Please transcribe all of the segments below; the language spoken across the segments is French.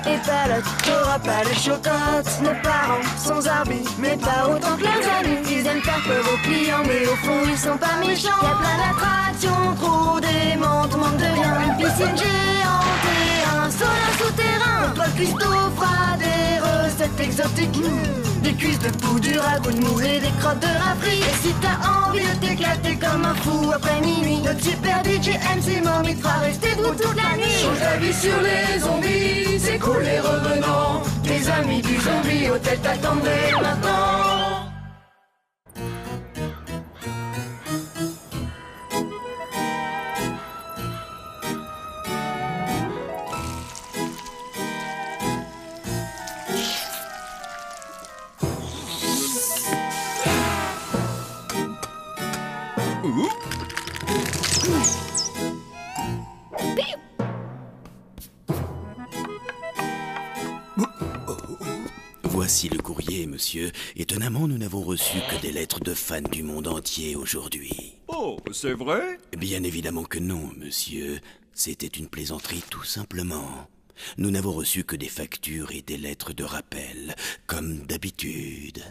et palote, t'auras pas les chocottes. Nos parents sont zarbis, mais pas autant que leurs amis. Ils aiment faire peur aux clients, mais au fond ils sont pas méchants. Y'a plein d'attractions, trop démentes, manque de rien. Une piscine géante et un sauna souterrain. Pas de cuistot froid, des recettes exotiques. Des cuisses de poux, du ragoût de mou et des crottes de rafri. Et si t'as envie de t'éclater comme un fou après minuit, notre super DJ MC Mommy te fera rester debout toute la nuit. Change d'avis sur les zombies, c'est cool les revenants. Tes amis du zombie hôtel t'attendaient maintenant. Voici le courrier, monsieur. Étonnamment, nous n'avons reçu que des lettres de fans du monde entier aujourd'hui. Oh, c'est vrai? Bien évidemment que non, monsieur. C'était une plaisanterie tout simplement. Nous n'avons reçu que des factures et des lettres de rappel, comme d'habitude.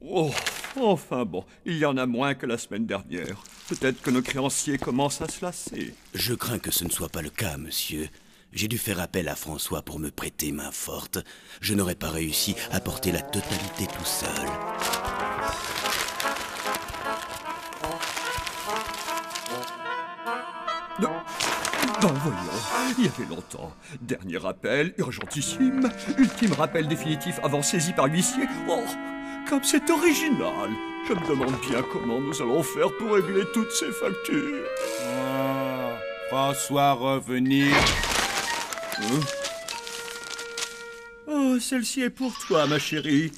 Oh, enfin bon, il y en a moins que la semaine dernière. Peut-être que nos créanciers commencent à se lasser. Je crains que ce ne soit pas le cas, monsieur. J'ai dû faire appel à François pour me prêter main forte. Je n'aurais pas réussi à porter la totalité tout seul. Ben voyons, il y avait longtemps. Dernier appel, urgentissime. Ultime rappel définitif avant saisie par l'huissier. Oh, comme c'est original. Je me demande bien comment nous allons faire pour régler toutes ces factures. Oh, François, revenir. Oh, celle-ci est pour toi, ma chérie.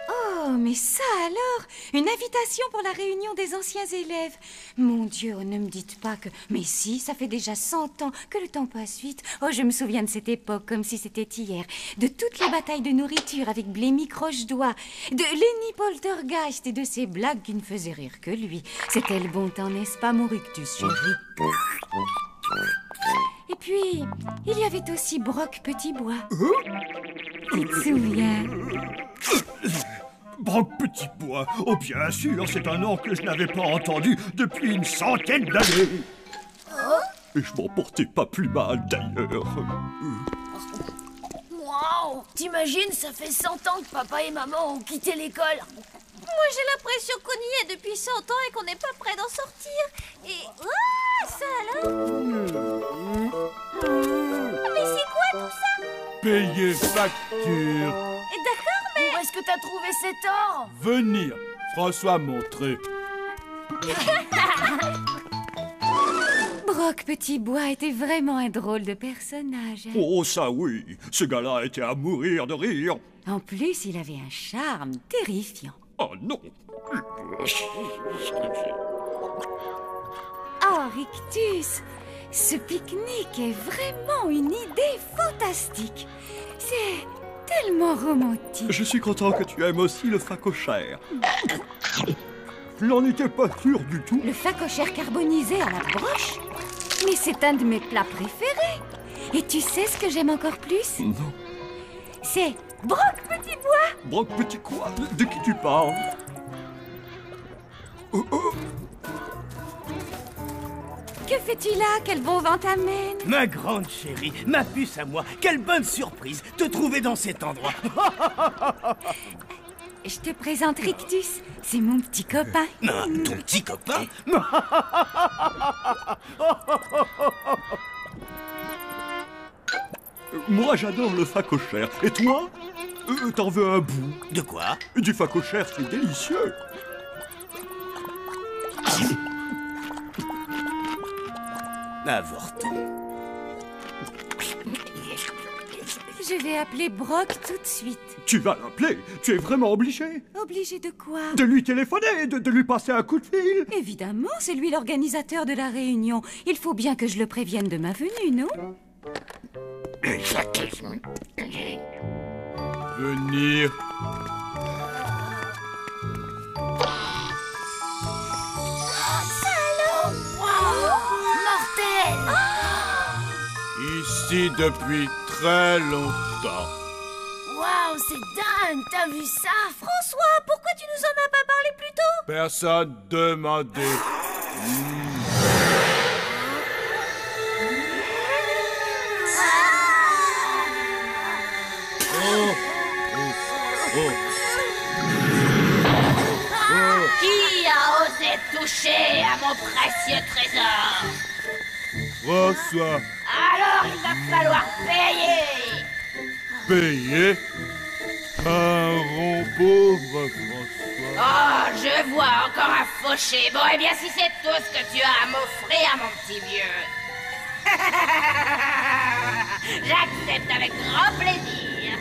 Oh, mais ça alors! Une invitation pour la réunion des anciens élèves. Mon Dieu, ne me dites pas que... Mais si, ça fait déjà 100 ans que le temps passe vite. Oh, je me souviens de cette époque comme si c'était hier. De toutes les batailles de nourriture avec Blémy Croche-Doigt, de Lenny Poltergeist et de ces blagues qui ne faisaient rire que lui. C'était le bon temps, n'est-ce pas, mon rictus, chéri? Et puis, il y avait aussi Brock Petitbois. Tu te souviens? Brock Petitbois. Oh, bien sûr, c'est un nom que je n'avais pas entendu depuis une centaine d'années. Et je m'en portais pas plus mal, d'ailleurs. Waouh! T'imagines, ça fait 100 ans que papa et maman ont quitté l'école. Moi, j'ai l'impression qu'on y est depuis 100 ans et qu'on n'est pas prêt d'en sortir. Et... Ah, ça alors? Mais c'est quoi tout ça? Payer facture. D'accord, mais... Où est-ce que t'as trouvé cet or? Venir. François montrer. Brock Petitbois était vraiment un drôle de personnage. Oh, ça oui. Ce gars-là était à mourir de rire. En plus, il avait un charme terrifiant. Oh non. Oh, Rictus, ce pique-nique est vraiment une idée fantastique. C'est tellement romantique. Je suis content que tu aimes aussi le facochère. Je n'en étais pas sûr du tout. Le facochère carbonisé à la broche? Mais c'est un de mes plats préférés. Et tu sais ce que j'aime encore plus? Non. C'est Brock Petitbois. Brock Petit quoi? De qui tu parles? Oh, oh. Que fais-tu là? Quel bon vent t'amène? Ma grande chérie, ma puce à moi, quelle bonne surprise te trouver dans cet endroit. Je te présente Rictus, c'est mon petit copain. Ton petit copain? Moi, j'adore le facochère. Et toi? T'en veux un bout? De quoi? Du facochère, c'est délicieux. Avorton. Je vais appeler Brock tout de suite. Tu vas l'appeler? Tu es vraiment obligé? Obligé de quoi? De lui téléphoner, de lui passer un coup de fil. Évidemment, c'est lui l'organisateur de la réunion. Il faut bien que je le prévienne de ma venue, non? Venir. Salaud! Wow! Mortel! ici depuis très longtemps. Waouh, c'est dingue, t'as vu ça? François, pourquoi tu nous en as pas parlé plus tôt? Personne demandé. Qui a osé toucher à mon précieux trésor? François, Alors il va falloir payer. payé? Un rond pauvre François. Oh, je vois encore un fauché. Bon, eh bien, si c'est tout ce que tu as à m'offrir, mon petit vieux. J'accepte avec grand plaisir.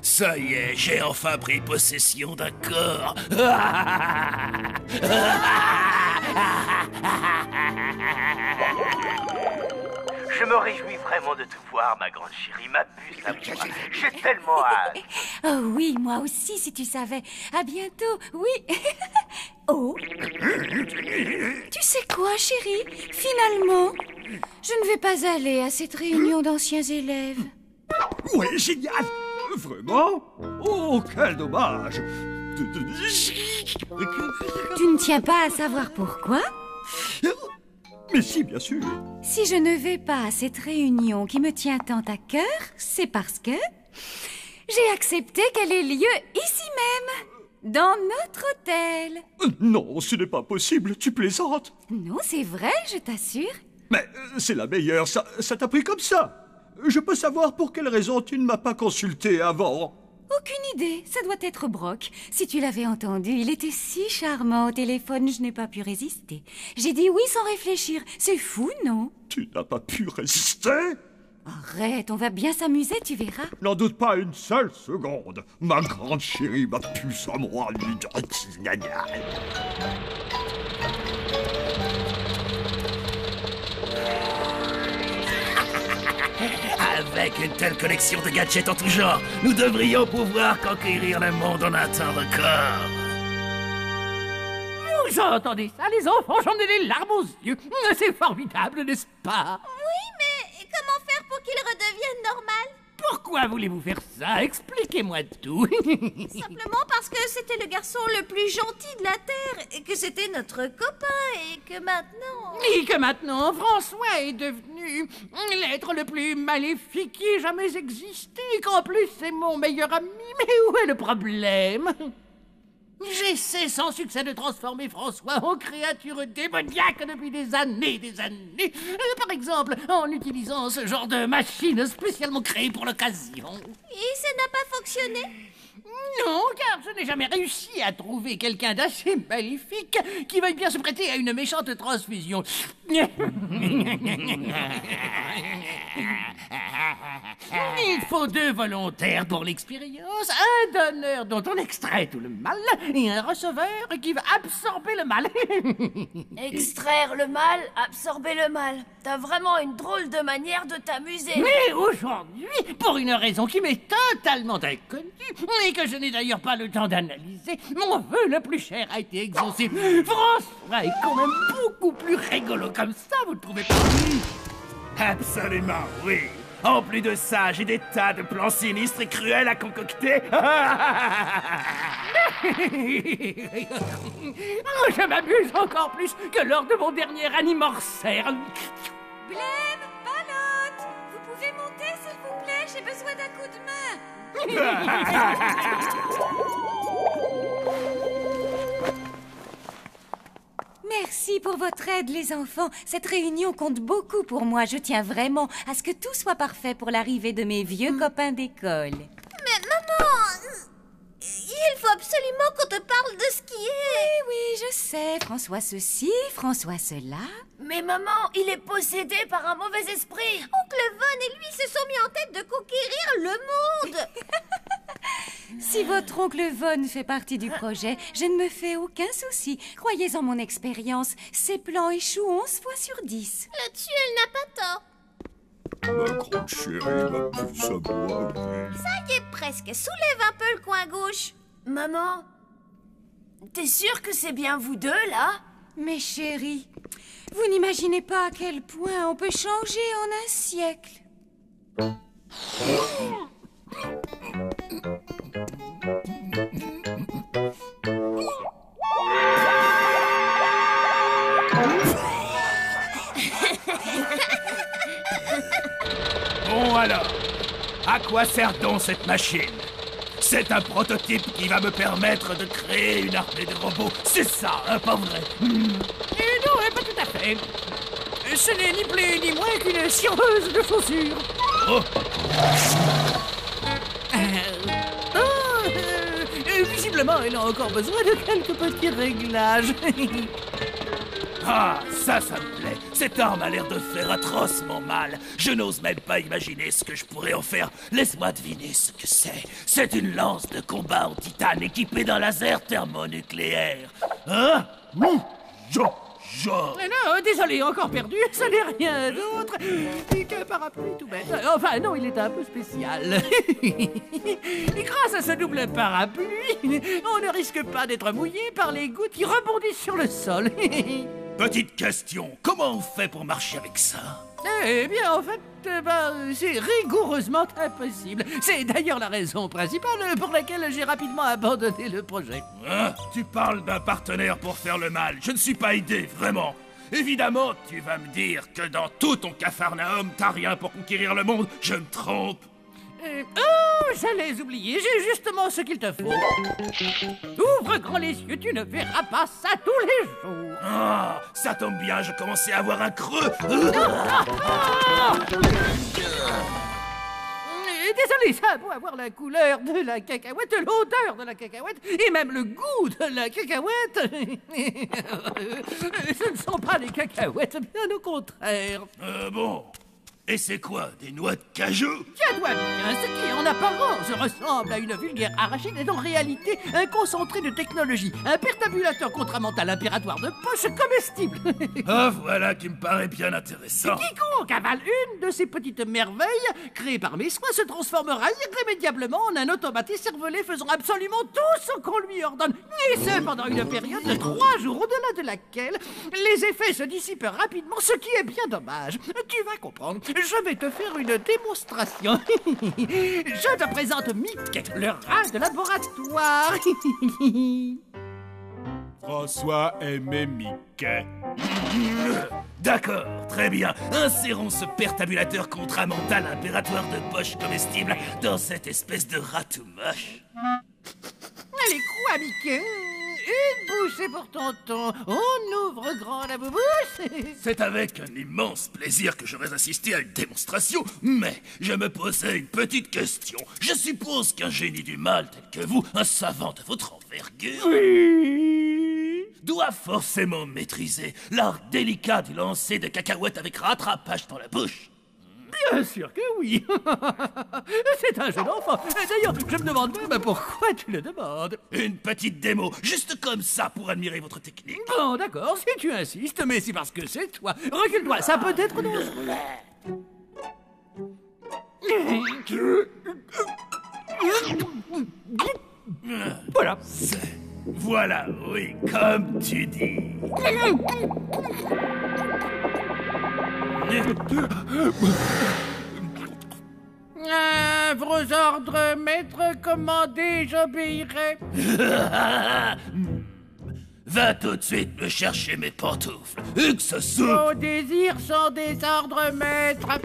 Ça y est, j'ai enfin pris possession d'un corps. Je me réjouis vraiment de te voir, ma grande chérie, ma puce à moi. J'ai tellement hâte. Oh oui, moi aussi, si tu savais. À bientôt, oui. Oh. Tu sais quoi, chérie? Finalement, je ne vais pas aller à cette réunion d'anciens élèves. Ouais, génial! Vraiment? Oh, quel dommage! Tu ne tiens pas à savoir pourquoi? Mais si, bien sûr. Si je ne vais pas à cette réunion qui me tient tant à cœur, c'est parce que j'ai accepté qu'elle ait lieu ici même, dans notre hôtel. Non, ce n'est pas possible, tu plaisantes. Non, c'est vrai, je t'assure. Mais c'est la meilleure, ça t'a pris comme ça. Je peux savoir pour quelle raison tu ne m'as pas consulté avant? Aucune idée, ça doit être Brock. Si tu l'avais entendu, il était si charmant au téléphone, je n'ai pas pu résister. J'ai dit oui sans réfléchir. C'est fou, non? Tu n'as pas pu résister? Arrête, on va bien s'amuser, tu verras. N'en doute pas une seule seconde. Ma grande chérie, ma puce à moi. Avec une telle collection de gadgets en tout genre, nous devrions pouvoir conquérir le monde en un temps record. Vous entendez ça, les enfants? J'en ai les larmes aux yeux. C'est formidable, n'est-ce pas? Oui, mais comment faire pour qu'il redevienne normal? Pourquoi voulez-vous faire ça? Expliquez-moi tout. Simplement parce que c'était le garçon le plus gentil de la Terre, et que c'était notre copain, et que maintenant... Et que maintenant, François est devenu l'être le plus maléfique qui ait jamais existé, qu'en plus c'est mon meilleur ami. Mais où est le problème? J'essaie sans succès de transformer François en créature démoniaque depuis des années. Par exemple, en utilisant ce genre de machine spécialement créée pour l'occasion. Et ça n'a pas fonctionné? Non, car je n'ai jamais réussi à trouver quelqu'un d'assez maléfique qui veuille bien se prêter à une méchante transfusion. Il faut 2 volontaires pour l'expérience, un donneur dont on extrait tout le mal et un receveur qui va absorber le mal. Extraire le mal, absorber le mal. T'as vraiment une drôle de manière de t'amuser. Mais aujourd'hui, pour une raison qui m'est totalement inconnue et que je n'ai d'ailleurs pas le temps d'analyser, mon vœu le plus cher a été exaucé. François est quand même beaucoup plus rigolo comme ça, vous ne trouvez pas? Absolument, oui. En plus de ça, j'ai des tas de plans sinistres et cruels à concocter. Je m'amuse encore plus que lors de mon dernier anniversaire. Blême, Palotte, vous pouvez monter s'il vous plaît, j'ai besoin d'un coup de main. Merci pour votre aide, les enfants. Cette réunion compte beaucoup pour moi. Je tiens vraiment à ce que tout soit parfait pour l'arrivée de mes vieux copains d'école. Mais maman, il faut absolument qu'on te parle de ce qui est... Oui, je sais. François ceci, François cela. Mais maman, il est possédé par un mauvais esprit. Oncle Von et lui se sont mis en tête de conquérir le monde. Si votre oncle Von fait partie du projet, je ne me fais aucun souci. Croyez en mon expérience, ses plans échouent 11 fois sur 10. Là-dessus, elle n'a pas tort. Ma grande chérie, ma puce à moi, oui. Ça y est presque. Soulève un peu le coin gauche. Maman, t'es sûre que c'est bien vous deux, là? Mes chéris, vous n'imaginez pas à quel point on peut changer en un siècle. Bon alors, à quoi sert donc cette machine? C'est un prototype qui va me permettre de créer une armée de robots. C'est ça, hein, pas vrai? Non, pas tout à fait. Ce n'est ni plus ni moins qu'une cireuse de chaussures. Oh. Visiblement, elle a encore besoin de quelques petits réglages. Ah, ça me plaît. Cette arme a l'air de faire atrocement mal. Je n'ose même pas imaginer ce que je pourrais en faire. Laisse-moi deviner ce que c'est. C'est une lance de combat en titane équipée d'un laser thermonucléaire. Hein? Genre. Non, désolé, encore perdu. Ça n'est rien d'autre qu'un parapluie tout bête. Enfin, non, il est un peu spécial. Et grâce à ce double parapluie, on ne risque pas d'être mouillé par les gouttes qui rebondissent sur le sol. Petite question, comment on fait pour marcher avec ça? Eh bien, en fait, c'est rigoureusement impossible. C'est d'ailleurs la raison principale pour laquelle j'ai rapidement abandonné le projet. Hein? Tu parles d'un partenaire pour faire le mal. Je ne suis pas aidé, vraiment. Évidemment, tu vas me dire que dans tout ton capharnaüm, t'as rien pour conquérir le monde. Je me trompe. Oh, j'allais oublier, j'ai justement ce qu'il te faut. Ouvre grand les yeux, tu ne verras pas ça tous les jours. Ah, ça tombe bien, je commençais à avoir un creux. Désolé, ça a beau avoir la couleur de la cacahuète, l'odeur de la cacahuète et même le goût de la cacahuète. Ce ne sont pas les cacahuètes, bien au contraire. Bon. Et c'est quoi, des noix de cajou? Tiens-toi bien, ce qui en apparence ressemble à une vulgaire arachide est en réalité un concentré de technologie, un pertabulateur contramental impératoire de poche comestible. Ah, voilà qui me paraît bien intéressant. Quiconque avale une de ces petites merveilles créées par mes soins se transformera irrémédiablement en un automaté cervelé faisant absolument tout ce qu'on lui ordonne, et ce pendant une période de 3 jours, au-delà de laquelle les effets se dissipent rapidement, ce qui est bien dommage. Tu vas comprendre. Je vais te faire une démonstration. Je te présente Mick, le rat de laboratoire. François aimait Mickey. D'accord, très bien. Insérons ce pertabulateur contramental impératoire de poche comestible dans cette espèce de rat tout moche. Allez, quoi, Mickey? Une bouchée pour tonton. On ouvre grand la bouche. C'est avec un immense plaisir que j'aurais assisté à une démonstration, mais je me posais une petite question. Je suppose qu'un génie du mal tel que vous, un savant de votre envergure, doit forcément maîtriser l'art délicat du lancer de cacahuètes avec rattrapage dans la bouche. Bien sûr que oui. C'est un jeune enfant. D'ailleurs, je me demande même pourquoi tu le demandes. Une petite démo, juste comme ça, pour admirer votre technique. Bon, d'accord, si tu insistes, mais c'est parce que c'est toi. Recule-toi, ça peut être dangereux. Voilà. Voilà, oui, comme tu dis. Vos ordres, maître, commandez, j'obéirai. Va tout de suite me chercher mes pantoufles. Et que ça soupe. Vos désirs sont des ordres, maître.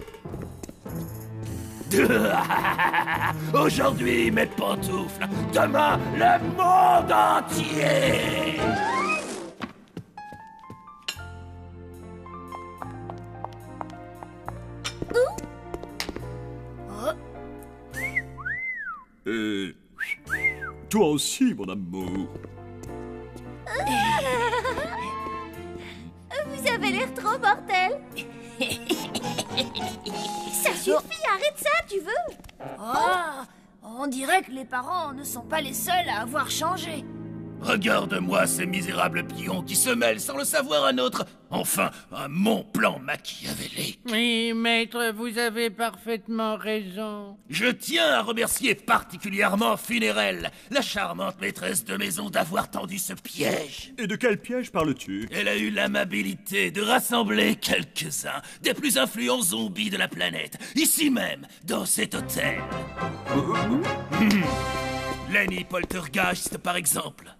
Aujourd'hui, mes pantoufles. Demain, le monde entier. Et toi aussi, mon amour. Vous avez l'air trop mortel. Ça suffit, arrête ça, tu veux? Oh, on dirait que les parents ne sont pas les seuls à avoir changé. Regarde-moi ces misérables pions qui se mêlent sans le savoir à notre... Enfin, à mon plan machiavélique. Oui, maître, vous avez parfaitement raison. Je tiens à remercier particulièrement Funérelle, la charmante maîtresse de maison, d'avoir tendu ce piège. Et de quel piège parles-tu? Elle a eu l'amabilité de rassembler quelques-uns des plus influents zombies de la planète, ici même, dans cet hôtel. Lenny Poltergeist, par exemple.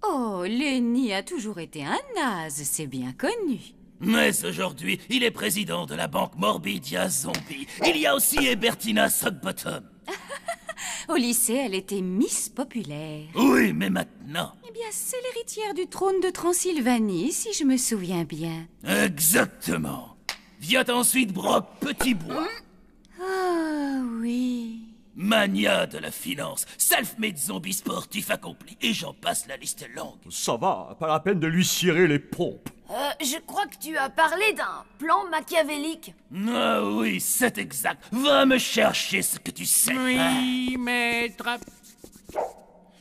Oh, Lenny a toujours été un naze, c'est bien connu. Mais aujourd'hui, il est président de la banque Morbidia Zombie. Il y a aussi Ebertina Sockbottom. Au lycée, elle était Miss Populaire. Oui, mais maintenant... Eh bien, c'est l'héritière du trône de Transylvanie, si je me souviens bien. Exactement. Vient ensuite Brock Petitbois. Ah, oui... Mania de la finance, self-made zombie sportif accompli, et j'en passe, la liste est longue. Ça va, pas la peine de lui cirer les pompes. Je crois que tu as parlé d'un plan machiavélique. Ah oui, c'est exact. Va me chercher ce que tu sais. Oui, maître.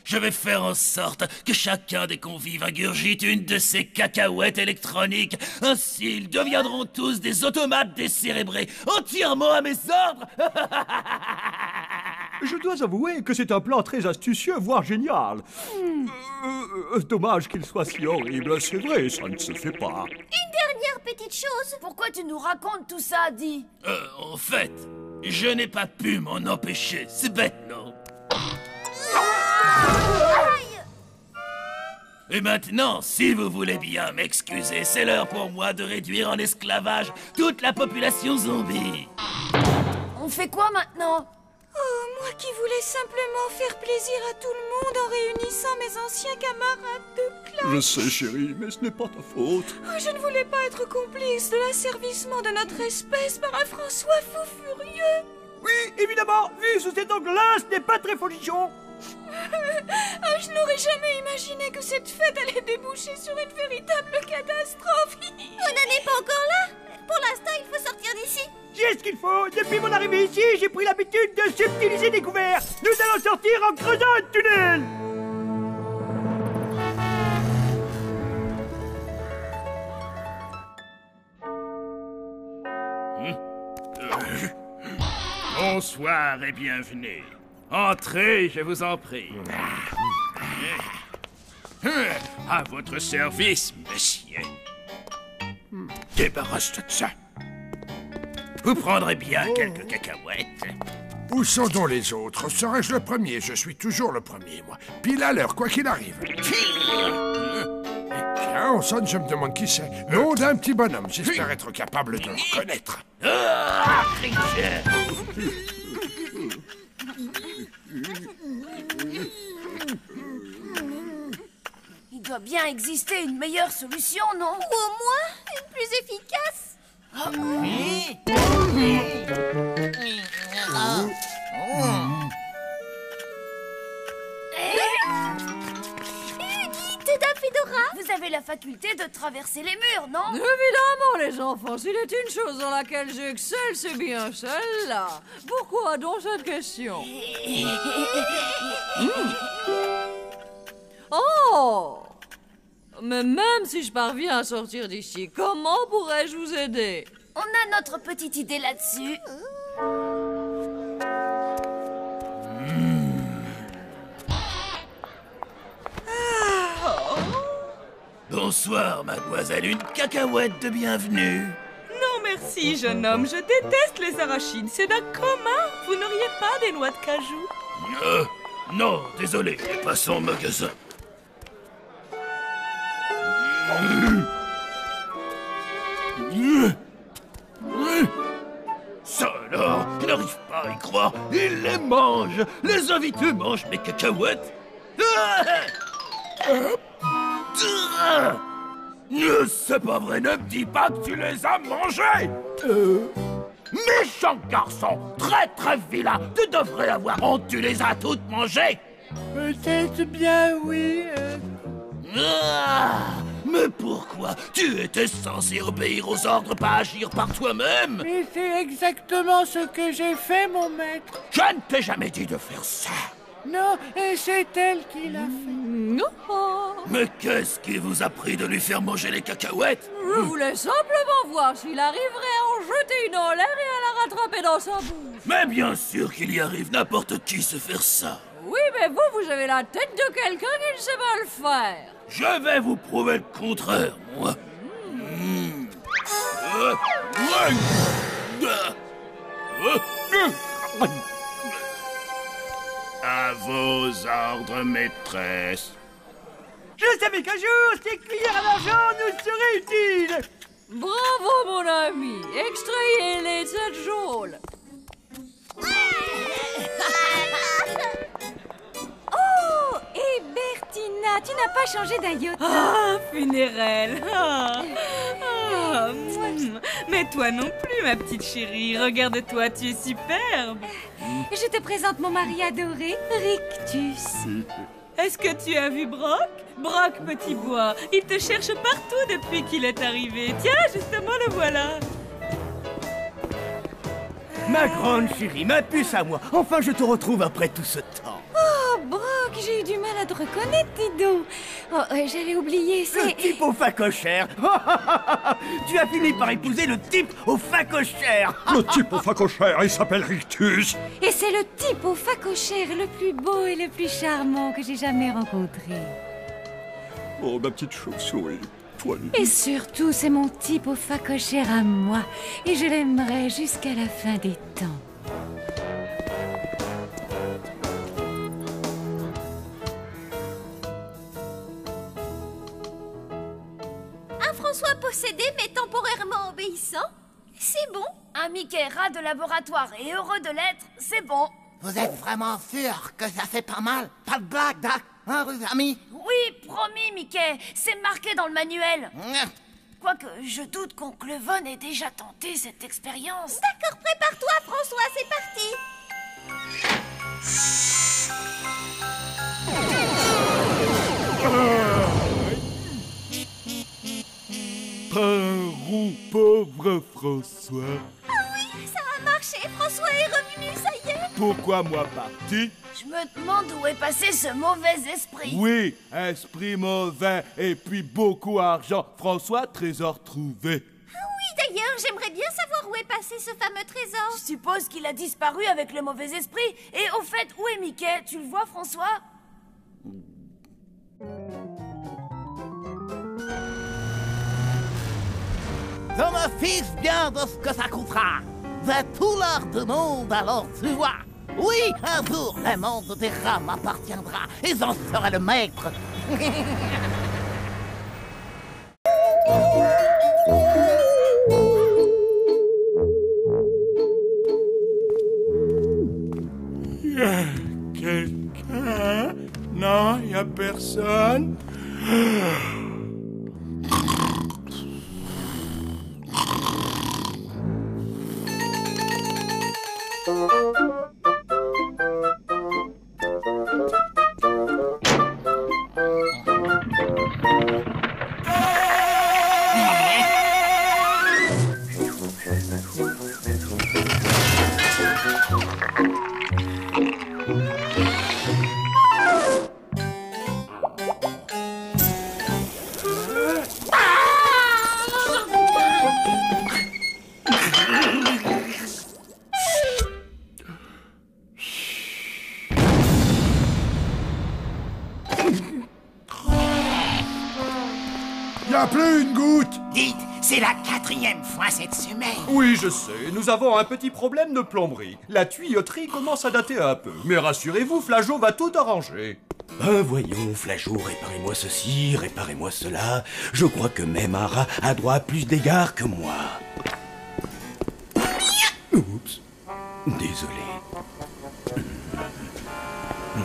Je vais faire en sorte que chacun des convives ingurgite une de ces cacahuètes électroniques. Ainsi, ils deviendront tous des automates décérébrés, entièrement à mes ordres. Je dois avouer que c'est un plan très astucieux, voire génial. Dommage qu'il soit si horrible, c'est vrai, ça ne se fait pas. Une dernière petite chose. Pourquoi tu nous racontes tout ça, Di? En fait, je n'ai pas pu m'en empêcher. C'est bête, non? Et maintenant, si vous voulez bien m'excuser, c'est l'heure pour moi de réduire en esclavage toute la population zombie. On fait quoi maintenant? Oh, moi qui voulais simplement faire plaisir à tout le monde en réunissant mes anciens camarades de classe. Je sais, chérie, mais ce n'est pas ta faute. Oh, je ne voulais pas être complice de l'asservissement de notre espèce par un François fou furieux. Oui, évidemment, vu sous cet angle-là, ce n'est pas très folichon. Oh, je n'aurais jamais imaginé que cette fête allait déboucher sur une véritable catastrophe. On n'en est pas encore là. Pour l'instant, il faut sortir d'ici. J'ai ce qu'il faut. Depuis mon arrivée ici, j'ai pris l'habitude de subtiliser des couverts. Nous allons sortir en creusant un tunnel. Bonsoir et bienvenue. Entrez, je vous en prie. À votre service, monsieur. Débarrasse-toi de ça. Vous prendrez bien quelques cacahuètes. Où sont donc les autres? Serais-je le premier? Je suis toujours le premier, moi. Pile à l'heure, quoi qu'il arrive. Tiens, on sonne, je me demande qui c'est. Nom d'un petit bonhomme. J'espère être capable de le reconnaître. Il doit bien exister une meilleure solution, non? Ou au moins, une plus efficace. Teda Fedora, vous avez la faculté de traverser les murs, non? Évidemment, les enfants, s'il est une chose dans laquelle j'excelle, c'est bien celle-là. Pourquoi donc cette question? Oh! Mais même si je parviens à sortir d'ici, comment pourrais-je vous aider? On a notre petite idée là-dessus. Bonsoir, mademoiselle. Une cacahuète de bienvenue. Non, merci, jeune homme. Je déteste les arachides. C'est d'un commun. Vous n'auriez pas des noix de cajou? Non, désolé. Passons au magasin. Ça alors, je n'arrive pas à y croire. Il les mange. Les invités mangent mes cacahuètes. C'est pas vrai, ne me dis pas que tu les as mangés. Méchant garçon, très vilain. Tu devrais avoir honte, tu les as toutes mangées. Peut-être bien, oui. Mais pourquoi? Tu étais censé obéir aux ordres, pas agir par toi-même. Mais c'est exactement ce que j'ai fait, mon maître. Je ne t'ai jamais dit de faire ça. Non, c'est elle qui l'a fait. Non. Mais qu'est-ce qui vous a pris de lui faire manger les cacahuètes? Je voulais simplement voir s'il arriverait à en jeter une en l'air et à la rattraper dans sa bouche. Mais bien sûr qu'il y arrive, n'importe qui sait faire ça. Oui, mais vous avez la tête de quelqu'un qui ne sait pas le faire. Je vais vous prouver le contraire, moi. À vos ordres, maîtresse. Je savais qu'un jour, ces cuillères à l'argent nous seraient utiles. Bravo, mon ami. Extrayez-les de cette geôle. Oh, et Bertina, tu n'as pas changé d'iota. Ah, funéraire. Mais toi non plus, ma petite chérie. Regarde-toi, tu es superbe. Je te présente mon mari adoré, Rictus. Est-ce que tu as vu Brock? Brock Petit Bois, il te cherche partout depuis qu'il est arrivé. Tiens, justement, le voilà. Ma grande chérie, ma puce à moi. Enfin, je te retrouve après tout ce temps. Oh, Brock, j'ai eu du mal à te reconnaître, dis donc. Oh, j'allais oublier, c'est... Le type au facochère. Tu as fini par épouser le type au facochère. Le type au facochère, il s'appelle Rictus. Et c'est le type au facochère le plus beau et le plus charmant que j'ai jamais rencontré. Oh, ma petite chauve-souris. Et surtout, c'est mon type au facochère à moi. Et je l'aimerai jusqu'à la fin des temps. Un François possédé mais temporairement obéissant? C'est bon. Un Mickey rat de laboratoire et heureux de l'être, c'est bon. Vous êtes vraiment sûr que ça fait pas mal? Pas de blague, Doc, hein, vos amis? Oui, promis, Mickey, c'est marqué dans le manuel. Quoique, je doute qu'oncle Von ait déjà tenté cette expérience. D'accord, prépare-toi, François, c'est parti. Par où, pauvre François? Ah oui, ça a marché, François est revenu, ça y est. Pourquoi moi parti? Je me demande où est passé ce mauvais esprit. Oui, esprit mauvais et puis beaucoup d'argent. François, trésor trouvé. Ah oui, d'ailleurs, j'aimerais bien savoir où est passé ce fameux trésor. Je suppose qu'il a disparu avec le mauvais esprit. Et au fait, où est Mickey? Tu le vois, François? Je me fiche bien de ce que ça coûtera. J'ai tout l'art du monde, alors tu vois. Oui, un jour, le monde des rats m'appartiendra et j'en serai le maître. Y a quelqu'un? Non, y a personne. Y'a plus une goutte. Dites, c'est la 4e fois cette semaine. Oui, je sais, nous avons un petit problème de plomberie. La tuyauterie commence à dater un peu. Mais rassurez-vous, Flageot va tout arranger. Voyons, Flageot, réparez-moi ceci, réparez-moi cela. Je crois que même un rat a droit à plus d'égards que moi. Oups, désolé.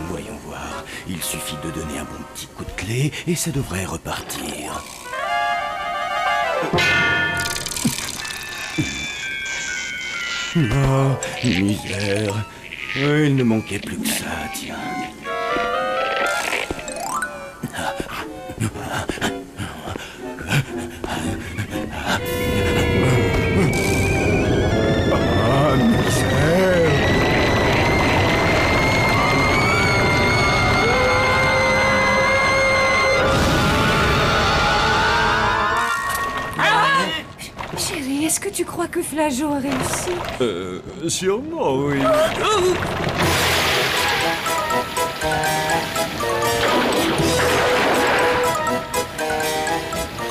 Voyons voir, il suffit de donner un bon petit coup de clé et ça devrait repartir. Oh, misère. Il ne manquait plus que ça, tiens. Ah, misère. Tu crois que Flageot a réussi? Sûrement, oui.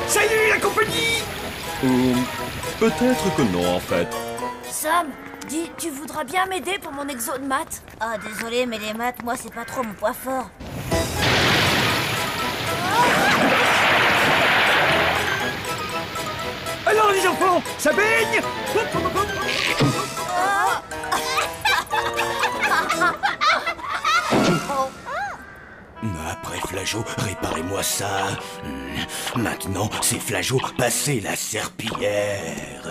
Salut la compagnie! Peut-être que non, en fait. Sam, dis, tu voudras bien m'aider pour mon exo de maths? Ah, désolé, mais les maths, moi, c'est pas trop mon point fort. Alors les enfants, ça baigne? Après Flageot, réparez-moi ça. Maintenant, c'est Flageot, passez la serpillière.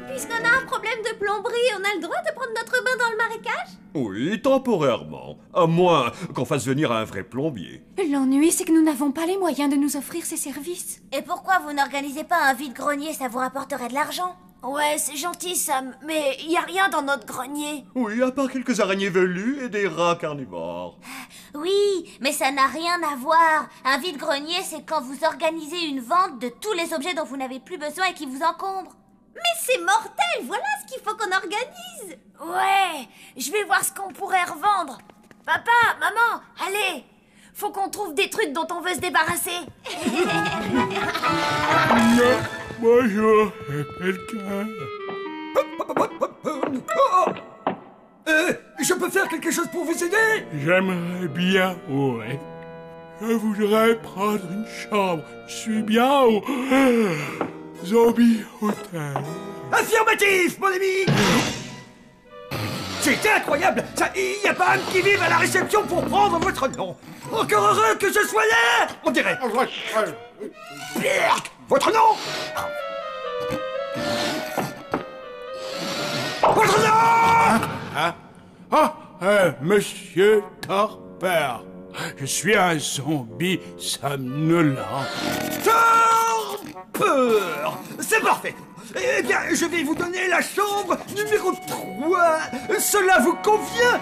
Puisqu'on a un problème de plomberie, on a le droit de prendre notre bain dans le marécage? Oui, temporairement. À moins qu'on fasse venir un vrai plombier. L'ennui, c'est que nous n'avons pas les moyens de nous offrir ces services. Et pourquoi vous n'organisez pas un vide-grenier? Ça vous rapporterait de l'argent. Ouais, c'est gentil, Sam, mais y a rien dans notre grenier. Oui, à part quelques araignées velues et des rats carnivores. Oui, mais ça n'a rien à voir. Un vide-grenier, c'est quand vous organisez une vente de tous les objets dont vous n'avez plus besoin et qui vous encombrent. Mais c'est mortel, voilà ce qu'il faut qu'on organise. Ouais, je vais voir ce qu'on pourrait revendre. Papa, maman, allez, faut qu'on trouve des trucs dont on veut se débarrasser. Bonjour, quelqu'un. Je peux faire quelque chose pour vous aider? J'aimerais bien, ouais. Je voudrais prendre une chambre. Je suis bien au Zombie Hotel. Affirmatif, mon ami! C'est incroyable! Il y a pas un qui vive à la réception pour prendre votre nom! Encore heureux que je sois là! On dirait! Votre nom! Votre nom! Monsieur Torper. Je suis un zombie somnolent. Torpeur! C'est parfait! Eh bien, je vais vous donner la chambre numéro 3. Cela vous convient?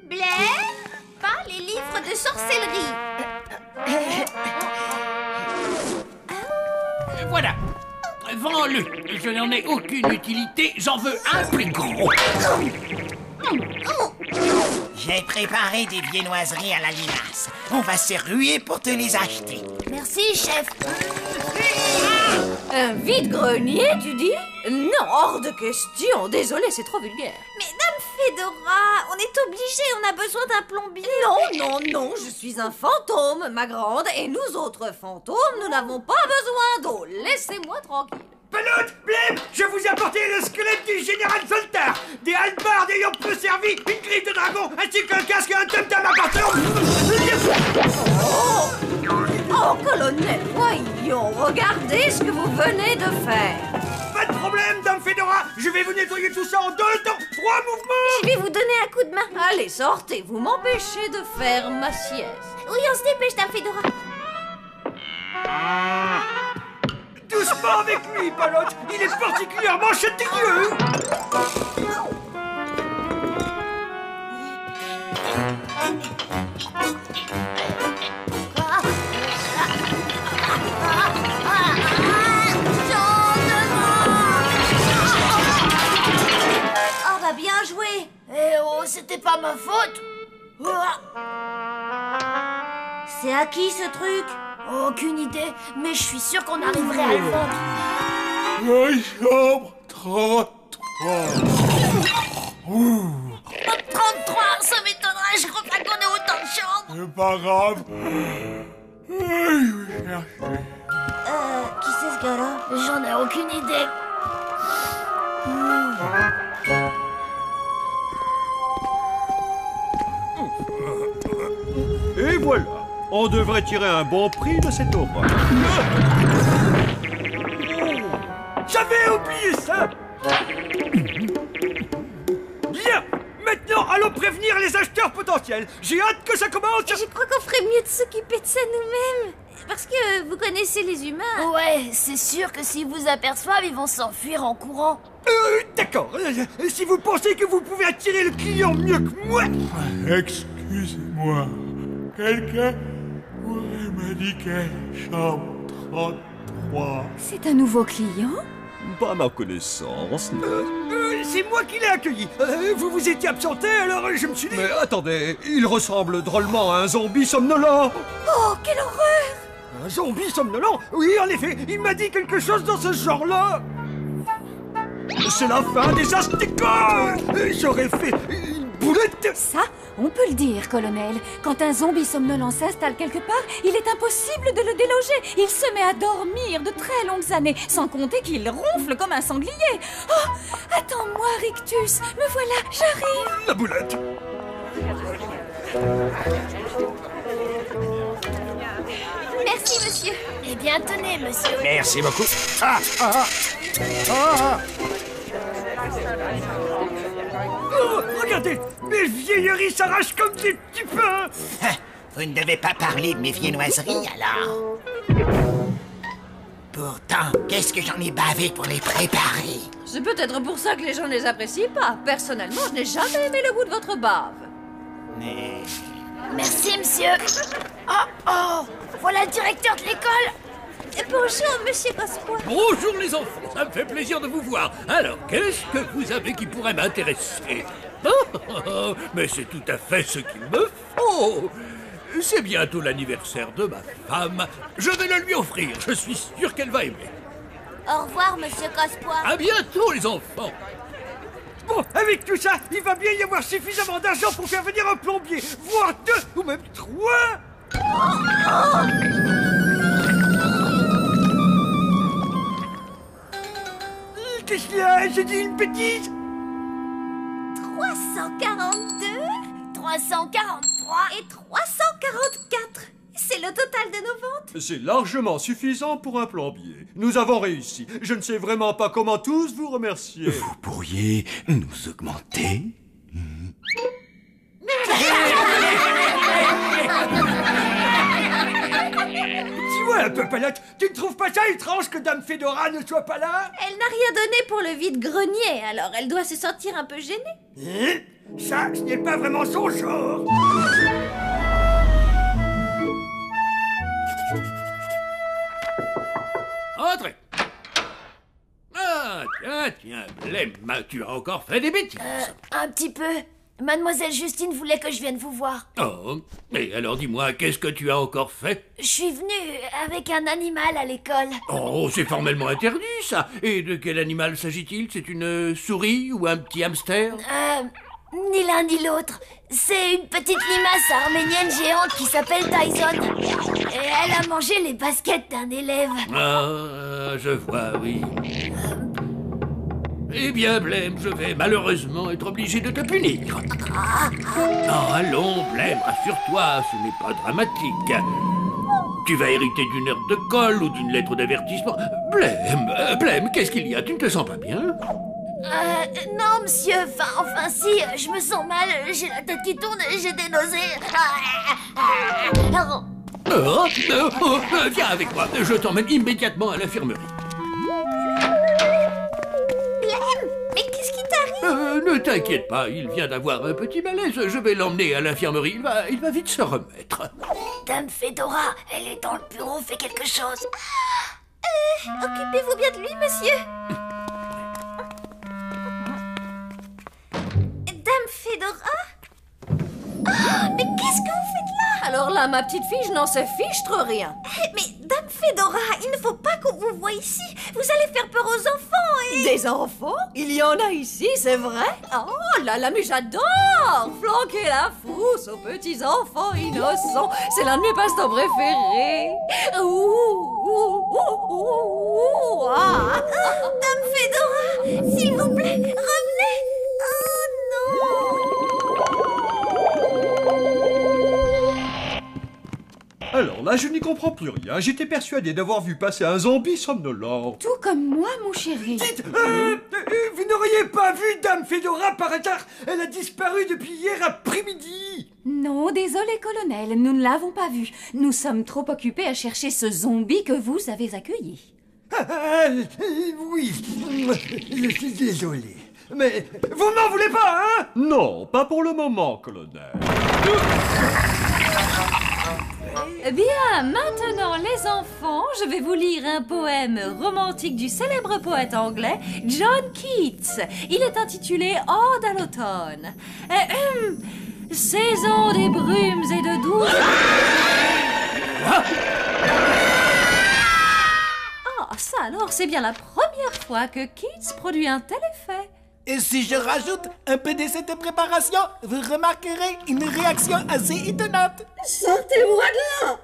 Blair, pas les livres de sorcellerie. Voilà. Vends-le. Je n'en ai aucune utilité. J'en veux un plus gros. J'ai préparé des viennoiseries à la limace. On va se ruer pour te les acheter. Merci, chef. Un vide-grenier, tu dis? Non, hors de question. Désolé, c'est trop vulgaire. Mais Dame Fedora, on est obligé, on a besoin d'un plombier. Non, je suis un fantôme, ma grande, et nous autres fantômes, nous n'avons pas besoin d'eau. Laissez-moi tranquille. Pelote, Blême, je vous ai apporté le squelette du général Zoltar, des hallebardes ayant peu servi, une griffe de dragon, ainsi qu'un casque et un tom-tom appartenant. Oh, colonel, voyons, regardez ce que vous venez de faire. Pas de problème, Dame Fedora, je vais vous nettoyer tout ça en 2 temps, 3 mouvements. Je vais vous donner un coup de main. Allez, sortez, vous m'empêchez de faire ma sieste. Oui, on se dépêche, Dame Fedora. Doucement avec lui, Palotte, il est particulièrement chatouilleux. Oh, bah bien joué. Eh oh, c'était pas ma faute. C'est à qui ce truc? Aucune idée, mais je suis sûre qu'on arriverait à le vendre. La chambre 33. 33, ça m'étonnerait, je crois pas qu'on ait autant de chambres. C'est pas grave. Je vais chercher. Qui c'est ce gars-là? J'en ai aucune idée. Et voilà, on devrait tirer un bon prix de cette aura. J'avais oublié ça. Bien, maintenant allons prévenir les acheteurs potentiels. J'ai hâte que ça commence. Je crois qu'on ferait mieux de s'occuper de ça nous-mêmes. Parce que vous connaissez les humains. Ouais, c'est sûr que s'ils vous aperçoivent, ils vont s'enfuir en courant. D'accord. Si vous pensez que vous pouvez attirer le client mieux que moi... Excusez-moi. quelqu'un pourrait m'indiquer chambre 33? C'est un nouveau client? Pas à ma connaissance. C'est moi qui l'ai accueilli. Vous vous étiez absenté, alors je me suis dit... Mais attendez, il ressemble drôlement à un zombie somnolent. Oh, quelle horreur! Un zombie somnolent? Oui, en effet, il m'a dit quelque chose dans ce genre-là. C'est la fin des asticots. J'aurais fait une boulette. Ça, on peut le dire, colonel. Quand un zombie somnolent s'installe quelque part, il est impossible de le déloger. Il se met à dormir de très longues années, sans compter qu'il ronfle comme un sanglier. Oh, attends-moi, Rictus. Me voilà, j'arrive. La boulette. Merci, monsieur. Eh bien, tenez, monsieur. Merci beaucoup. Ah, ah, ah. Ah. Oh, regardez, mes vieilleries s'arrachent comme des petits pains. Vous ne devez pas parler de mes viennoiseries, alors. Pourtant, qu'est-ce que j'en ai bavé pour les préparer? C'est peut-être pour ça que les gens ne les apprécient pas. Personnellement, je n'ai jamais aimé le goût de votre bave. Mais... Merci, monsieur. Oh, voilà le directeur de l'école. Bonjour, monsieur Cospois. Bonjour les enfants, ça me fait plaisir de vous voir. Alors, qu'est-ce que vous avez qui pourrait m'intéresser? Mais c'est tout à fait ce qu'il me faut. C'est bientôt l'anniversaire de ma femme. Je vais le lui offrir, je suis sûr qu'elle va aimer. Au revoir, monsieur Cospois. À bientôt les enfants. Bon, avec tout ça, il va bien y avoir suffisamment d'argent pour faire venir un plombier, voire 2 ou même 3. Qu'est-ce qu'il y a? J'ai dit une bêtise? 342 343 et 344. C'est le total de nos ventes. C'est largement suffisant pour un plombier. Nous avons réussi. Je ne sais vraiment pas comment tous vous remercier. Vous pourriez nous augmenter? Dis-moi un peu, Palette, tu ne trouves pas ça étrange que Dame Fedora ne soit pas là? Elle n'a rien donné pour le vide-grenier, alors elle doit se sentir un peu gênée. Ça, ce n'est pas vraiment son genre. Entrez. Ah, tiens, Blême, tu as encore fait des bêtises. Un petit peu. Mademoiselle Justine voulait que je vienne vous voir. Oh, mais alors dis-moi, qu'est-ce que tu as encore fait? Je suis venue avec un animal à l'école. Oh, c'est formellement interdit, ça. Et de quel animal s'agit-il? C'est une souris ou un petit hamster? Ni l'un ni l'autre. C'est une petite limace arménienne géante qui s'appelle Tyson. Et elle a mangé les baskets d'un élève. Ah, je vois, oui. Eh bien, Blême, je vais malheureusement être obligé de te punir. Oh, allons, Blême, rassure-toi, ce n'est pas dramatique. Tu vas hériter d'une heure de colle ou d'une lettre d'avertissement. Blême, qu'est-ce qu'il y a? Tu ne te sens pas bien? Non, monsieur, enfin si, je me sens mal, j'ai la tête qui tourne, j'ai des nausées. Viens avec moi, je t'emmène immédiatement à l'infirmerie. Blême, mais qu'est-ce qui t'arrive? Ne t'inquiète pas, il vient d'avoir un petit malaise, je vais l'emmener à l'infirmerie, il va vite se remettre. Dame Fedora, elle est dans le bureau, fait quelque chose. Occupez-vous bien de lui, monsieur. Dame Fedora? Mais qu'est-ce que vous faites là? Alors là, ma petite fille, je n'en sais fichtre rien. Mais Dame Fedora, il ne faut pas qu'on vous voie ici. Vous allez faire peur aux enfants et... Des enfants? Il y en a ici, c'est vrai? Oh là là, mais j'adore flanquer la frousse aux petits enfants innocents. C'est l'un de mes passe-temps préférés. Ah. Dame Fedora, s'il vous plaît, revenez. Oh non. Alors là, je n'y comprends plus rien. J'étais persuadé d'avoir vu passer un zombie somnolent. Tout comme moi, mon chéri. Dites, vous n'auriez pas vu Dame Fedora par hasard? Elle a disparu depuis hier après-midi. Non, désolé, colonel, nous ne l'avons pas vue. Nous sommes trop occupés à chercher ce zombie que vous avez accueilli. Oui, je suis désolé. Mais vous n'en voulez pas, hein? Non, pas pour le moment, colonel. Bien, maintenant les enfants, je vais vous lire un poème romantique du célèbre poète anglais John Keats. Il est intitulé Ode à l'automne. Saison des brumes et de douces... Ah, ça alors, c'est bien la première fois que Keats produit un tel effet. Et si je rajoute un peu de cette préparation, vous remarquerez une réaction assez étonnante. Sortez-moi de là!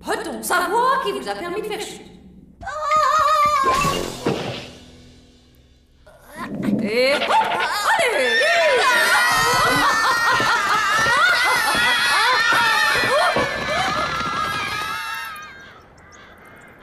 Peut-on savoir qui vous a permis de faire chuter? Et... allez!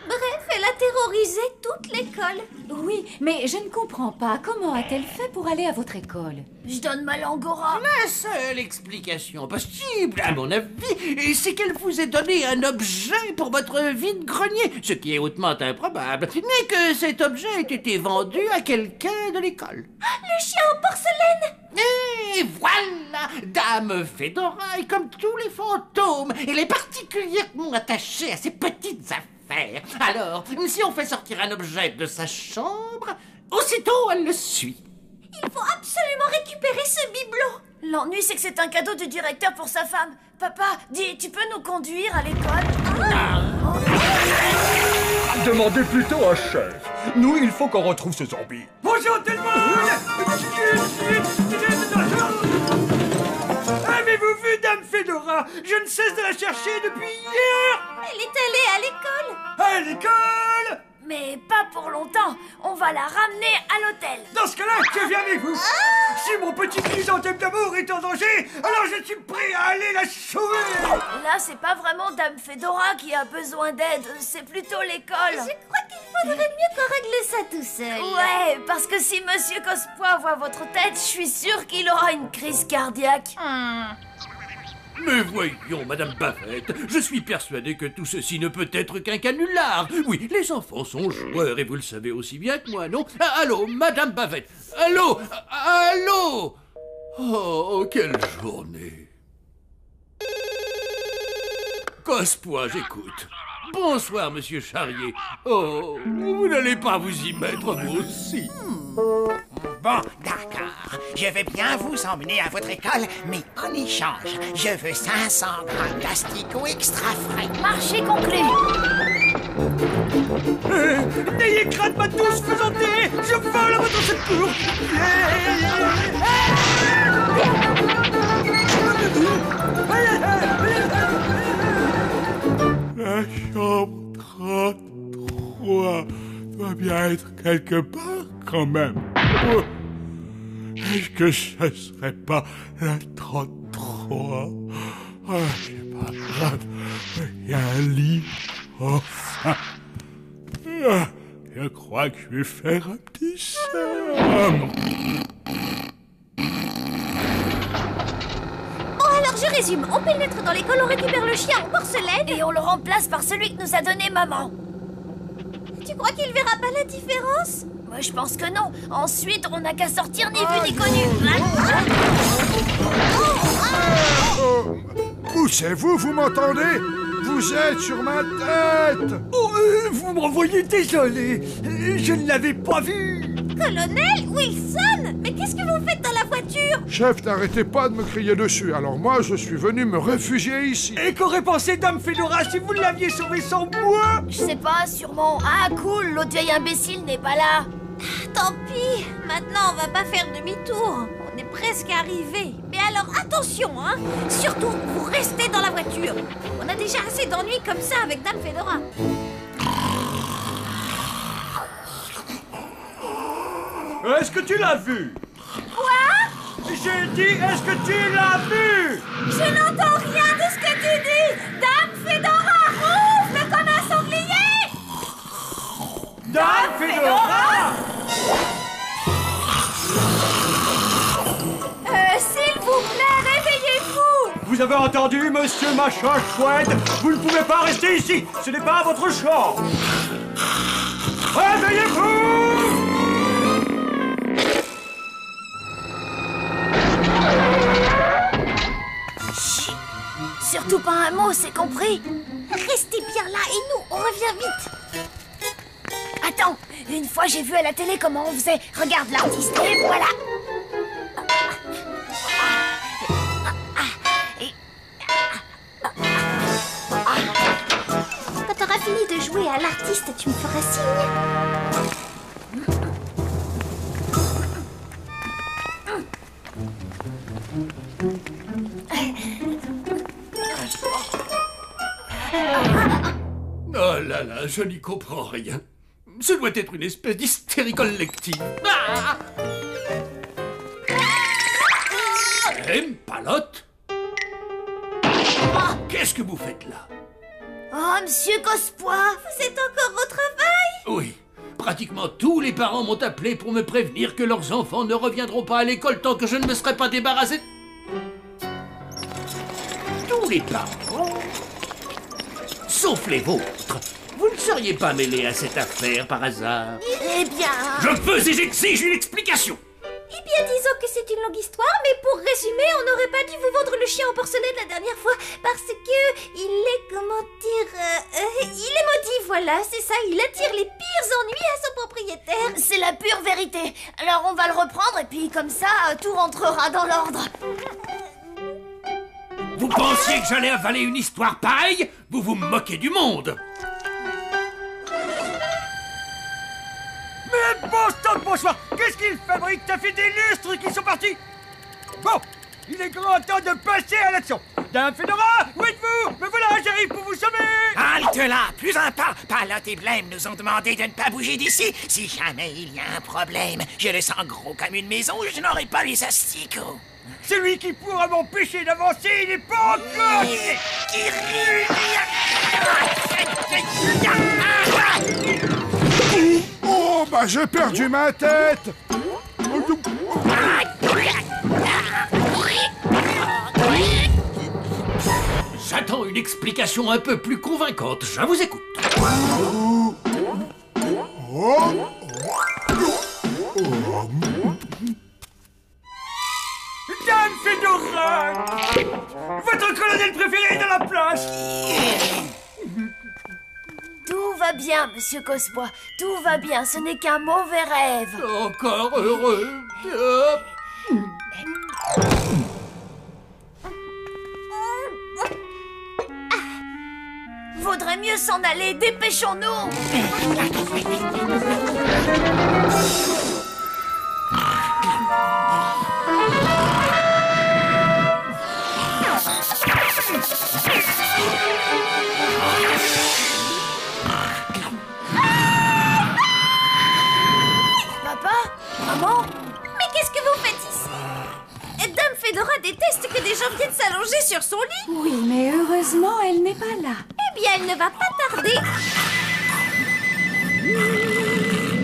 Bref, elle a terrorisé toute l'école. Oui, mais je ne comprends pas. Comment a-t-elle fait pour aller à votre école? Je donne ma langue au rat. La seule explication possible, à mon avis, c'est qu'elle vous ait donné un objet pour votre vide-grenier, ce qui est hautement improbable, mais que cet objet ait été vendu à quelqu'un de l'école. Le chien en porcelaine! Et voilà, Dame Fedora est comme tous les fantômes, elle est particulièrement attachée à ses petites affaires. Alors, si on fait sortir un objet de sa chambre, aussitôt elle le suit. Il faut absolument récupérer ce bibelot. L'ennui, c'est que c'est un cadeau du directeur pour sa femme. Papa, dis, tu peux nous conduire à l'école? Demandez plutôt à chef. Nous, il faut qu'on retrouve ce zombie. Bonjour tout le monde. Avez-vous vu Dame Fedora? Je ne cesse de la chercher depuis hier. Elle est allée à l'école. À l'école? Mais pas pour longtemps. On va la ramener à l'hôtel. Dans ce cas-là, je viens avec vous. Si mon petit chrysanthème d'amour est en danger, alors je suis prêt à aller la sauver. Là, c'est pas vraiment Dame Fedora qui a besoin d'aide, c'est plutôt l'école. Je crois qu'il faudrait mieux qu'on règle ça tout seul. Ouais, parce que si Monsieur Cospois voit votre tête, je suis sûre qu'il aura une crise cardiaque. Mais voyons, Madame Bavette, je suis persuadé que tout ceci ne peut être qu'un canular. Oui, les enfants sont joueurs et vous le savez aussi bien que moi, non? Allô, Madame Bavette. Allô? Allô? Oh, quelle journée. Cospois, j'écoute. Bonsoir, Monsieur Charrier. Oh, vous n'allez pas vous y mettre, vous aussi. Bon, d'accord. Je vais bien vous emmener à votre école, mais en échange, je veux 500 grammes d'asticots extra frais. Marché conclu. N'ayez crainte, ma douce faisandée. Je vole à votre secours. La chambre 33 doit bien être quelque part quand même. Est-ce que ce serait pas la 33? Ah, c'est pas grave. Il y a un lit. Enfin. Ah, je crois que je vais faire un petit somme. Alors je résume, on pénètre dans l'école, on récupère le chien en porcelaine et on le remplace par celui que nous a donné maman. Tu crois qu'il verra pas la différence? Moi je pense que non. Ensuite, on n'a qu'à sortir ni vu ni connu. Où c'est vous m'entendez? Vous êtes sur ma tête. Oh, vous m'envoyez désolé. Je ne l'avais pas vu. Colonel Wilson, mais qu'est-ce que vous faites dans la voiture? Chef, n'arrêtez pas de me crier dessus. Alors moi, je suis venu me réfugier ici. Et qu'aurait pensé Dame Fedora si vous l'aviez sauvé sans moi? Je sais pas, sûrement. Ah cool, l'autre vieille imbécile n'est pas là. Tant pis, maintenant on va pas faire demi-tour. On est presque arrivé. Mais alors attention, hein. Surtout, vous restez dans la voiture. On a déjà assez d'ennuis comme ça avec Dame Fedora. Est-ce que tu l'as vu? Quoi? J'ai dit, est-ce que tu l'as vu? Je n'entends rien de ce que tu dis. Dame Fedora ronfle comme un sanglier. Dame Fedora! S'il vous plaît, réveillez-vous. Vous avez entendu, monsieur machin chouette? Vous ne pouvez pas rester ici. Ce n'est pas votre chambre. Réveillez-vous! Chut! Surtout pas un mot, c'est compris? Restez bien là et nous, on revient vite. Attends, une fois j'ai vu à la télé comment on faisait. Regarde l'artiste, et voilà. Quand t'auras fini de jouer à l'artiste, tu me feras signe. Oh là là, je n'y comprends rien. Ce doit être une espèce d'hystérie collective. Ah! Palotte? Qu'est-ce que vous faites là? Oh, monsieur Cospois, vous êtes encore au travail? Oui. Pratiquement tous les parents m'ont appelé pour me prévenir que leurs enfants ne reviendront pas à l'école tant que je ne me serai pas débarrassé. Tous les parents? Sauf les vôtres. Vous ne seriez pas mêlés à cette affaire par hasard? Eh bien... Je veux et j'exige une explication. Eh bien, disons que c'est une longue histoire, mais pour résumer, on n'aurait pas dû vous vendre le chien en porcelaine la dernière fois, parce que il est, comment dire, il est maudit, voilà, c'est ça, il attire les pires ennuis à son propriétaire. C'est la pure vérité. Alors on va le reprendre, et puis comme ça, tout rentrera dans l'ordre. Vous pensiez que j'allais avaler une histoire pareille? Vous vous moquez du monde. Mais bon sang de bonsoir! Qu'est-ce qu'ils fabriquent? T'as fait des lustres qui sont partis! Bon, il est grand temps de passer à l'action! Dame Fedora, où êtes-vous? Me voilà, j'arrive pour vous sauver! Halte là, plus un pas! Palotte et Blême nous ont demandé de ne pas bouger d'ici. Si jamais il y a un problème, je le sens gros comme une maison, je n'aurai pas les asticots. Celui qui pourra m'empêcher d'avancer, il n'est pas encore! Oh, bah j'ai perdu ma tête! J'attends une explication un peu plus convaincante. Je vous écoute. Dame Fedora! Votre colonel préféré dans la place! Tout va bien, monsieur Cospois. Tout va bien, ce n'est qu'un mauvais rêve. Encore heureux. Vaudrait mieux s'en aller, dépêchons-nous. Papa? Maman? Mais qu'est-ce que vous faites ici? Dame Fedora déteste que des gens viennent s'allonger sur son lit. Oui, mais heureusement, elle n'est pas là. Eh bien, elle ne va pas tarder.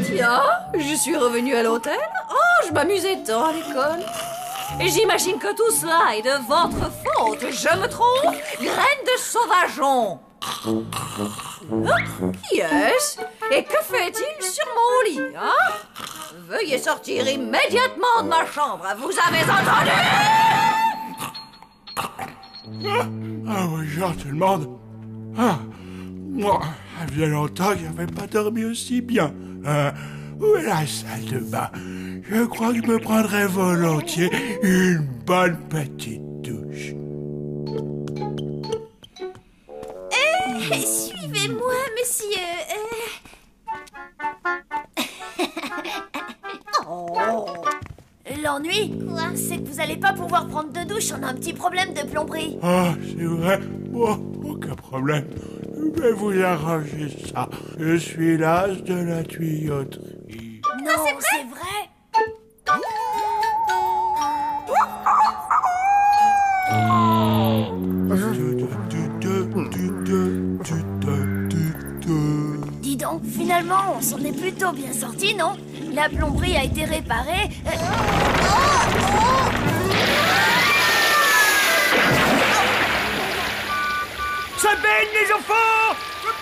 Tiens, je suis revenue à l'hôtel. Oh, je m'amusais tant à l'école. Et j'imagine que tout cela est de votre faute. Je me trompe? Graine de sauvageon. Yes. Et que fait-il sur mon lit, hein? Veuillez sortir immédiatement de ma chambre. Vous avez entendu? Ah, bonjour tout le monde. Ah, moi, ça fait longtemps que je n'avais pas dormi aussi bien. Où est la salle de bain? Je crois que je me prendrais volontiers une bonne petite douche. Suivez-moi, monsieur. Oh. L'ennui, c'est que vous allez pas pouvoir prendre de douche. On a un petit problème de plomberie. Ah, c'est vrai. Bon, aucun problème. Je vais vous arranger ça. Je suis l'as de la tuyauterie. Non, c'est vrai. Dis donc, finalement, on s'en est plutôt bien sorti, non? La plomberie a été réparée. se baigne, les enfants!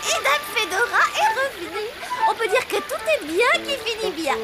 Et Dame Fedora est revenue. On peut dire que tout est bien qui finit bien.